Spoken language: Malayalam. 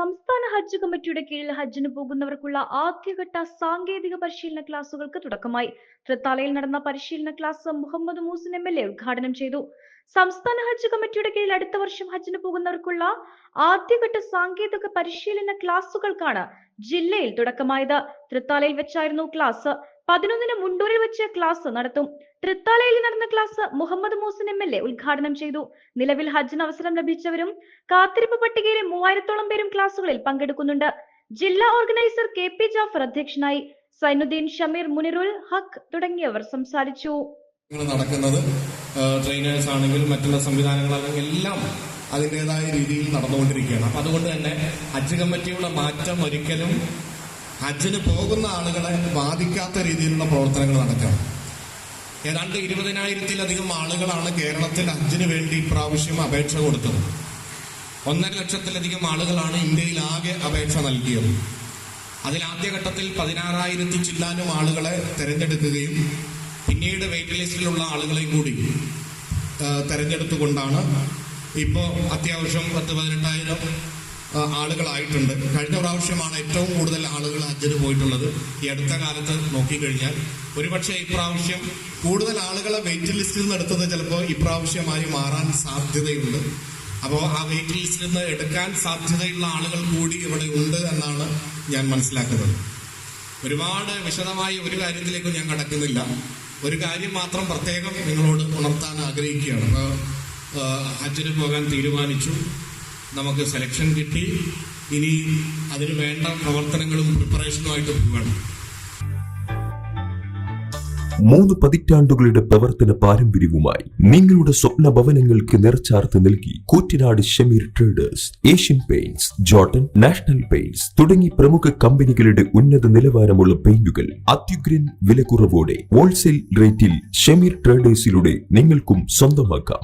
സംസ്ഥാന ഹജ്ജ് കമ്മിറ്റിയുടെ കീഴിൽ ഹജ്ജിന് പോകുന്നവർക്കുള്ള ആദ്യഘട്ട സാങ്കേതിക പരിശീലന ക്ലാസുകൾക്ക് തുടക്കമായി. തൃത്താലയിൽ നടന്ന പരിശീലന ക്ലാസ് മുഹമ്മദ് മൂസിൻ MLA ഉദ്ഘാടനം ചെയ്തു. സംസ്ഥാന ഹജ്ജ് കമ്മിറ്റിയുടെ കീഴിൽ അടുത്ത വർഷം ഹജ്ജിന് പോകുന്നവർക്കുള്ള ആദ്യഘട്ട സാങ്കേതിക പരിശീലന ക്ലാസുകൾക്കാണ് ജില്ലയിൽ തുടക്കമായത്. തൃത്താലയിൽ വെച്ചായിരുന്നു ക്ലാസ്. 11-ന് മുണ്ടൂരിൽ വെച്ച് ക്ലാസ് നടത്തും. തൃത്താലയിൽ നടന്ന ക്ലാസ് മുഹമ്മദ് മൂസിൻ MLA ഉദ്ഘാടനം ചെയ്തു. നിലവിൽ ഹജ്ജിന് അവസരം ലഭിച്ചവരും കാത്തിരിപ്പ് പട്ടികയിലെ 3000-ഓളം പേരും ക്ലാസുകളിൽ പങ്കെടുക്കുന്നുണ്ട്. ജില്ലാ ഓർഗനൈസർ KP ജാഫർ അധ്യക്ഷനായി. സൈനുദ്ദീൻ, ഷമീർ, മുനിറുൽ ഹക്ക് തുടങ്ങിയവർ സംസാരിച്ചു. നടക്കുന്നത് ട്രെയിനേഴ്സ് ആണെങ്കിലും മറ്റുള്ള സംവിധാനങ്ങളാണെങ്കിലും എല്ലാം അതിൻ്റെതായ രീതിയിൽ നടന്നുകൊണ്ടിരിക്കുകയാണ്. അപ്പൊ അതുകൊണ്ട് തന്നെ ഹജ്ജ് കമ്മിറ്റിയുടെ മാറ്റം ഒരിക്കലും ഹജ്ജിന് പോകുന്ന ആളുകളെ ബാധിക്കാത്ത രീതിയിലുള്ള പ്രവർത്തനങ്ങൾ നടക്കണം. ഏതാണ്ട് 20,000-ലധികം ആളുകളാണ് കേരളത്തിൽ ഹജ്ജിന് വേണ്ടി ഇപ്രാവശ്യം അപേക്ഷ കൊടുത്തത്. 1.5 ലക്ഷത്തിലധികം ആളുകളാണ് ഇന്ത്യയിൽ ആകെ അപേക്ഷ നൽകിയത്. അതിൽ ആദ്യഘട്ടത്തിൽ 16,000 ചില്ലാനും ആളുകളെ തെരഞ്ഞെടുക്കുകയും പിന്നീട് വെയിറ്റ് ലിസ്റ്റിലുള്ള ആളുകളെയും കൂടി തെരഞ്ഞെടുത്തുകൊണ്ടാണ് ഇപ്പോൾ അത്യാവശ്യം 10-18,000 ആളുകളായിട്ടുണ്ട്. കഴിഞ്ഞ പ്രാവശ്യമാണ് ഏറ്റവും കൂടുതൽ ആളുകൾ ഹജ്ജിന് പോയിട്ടുള്ളത്. ഈ അടുത്ത കാലത്ത് നോക്കിക്കഴിഞ്ഞാൽ ഒരുപക്ഷെ ഇപ്രാവശ്യം കൂടുതൽ ആളുകളെ വെയിറ്റ് ലിസ്റ്റിൽ നിന്ന് എടുത്തത് ചിലപ്പോൾ ഇപ്രാവശ്യമായി മാറാൻ സാധ്യതയുണ്ട്. അപ്പോൾ ആ വെയിറ്റ് ലിസ്റ്റിൽ നിന്ന് എടുക്കാൻ സാധ്യതയുള്ള ആളുകൾ കൂടി ഇവിടെ ഉണ്ട് എന്നാണ് ഞാൻ മനസ്സിലാക്കുന്നത്. ഒരുപാട് വിശദമായി ഒരു കാര്യത്തിലേക്കും ഞാൻ കടക്കുന്നില്ല. ഒരു കാര്യം മാത്രം പ്രത്യേകം നിങ്ങളോട് ഉണർത്താൻ ആഗ്രഹിക്കുകയാണ്. ഹജ്ജിന് പോകാൻ തീരുമാനിച്ചു, നമുക്ക് സെലക്ഷൻ കിട്ടി, ഇനി അതിന് വേണ്ട പ്രവർത്തനങ്ങളും പ്രിപ്പറേഷനുമായിട്ട് പോവുകയാണ്. 3 പതിറ്റാണ്ടുകളുടെ പ്രവർത്തന പാരമ്പര്യവുമായി നിങ്ങളുടെ സ്വപ്ന ഭവനങ്ങൾക്ക് നിറച്ചാർത്ത് നൽകി Koottanad Shameer traders, Asian paints, Jordan, national paints തുടങ്ങി പ്രമുഖ കമ്പനികളുടെ ഉന്നത നിലവാരമുള്ള പെയിന്റുകൾ അത്യുഗ്രൻ വിലക്കുറവോടെ ഹോൾസെയിൽ റേറ്റിൽ ഷമീർ ട്രേഡേഴ്സിലൂടെ നിങ്ങൾക്കും സ്വന്തമാക്കാം.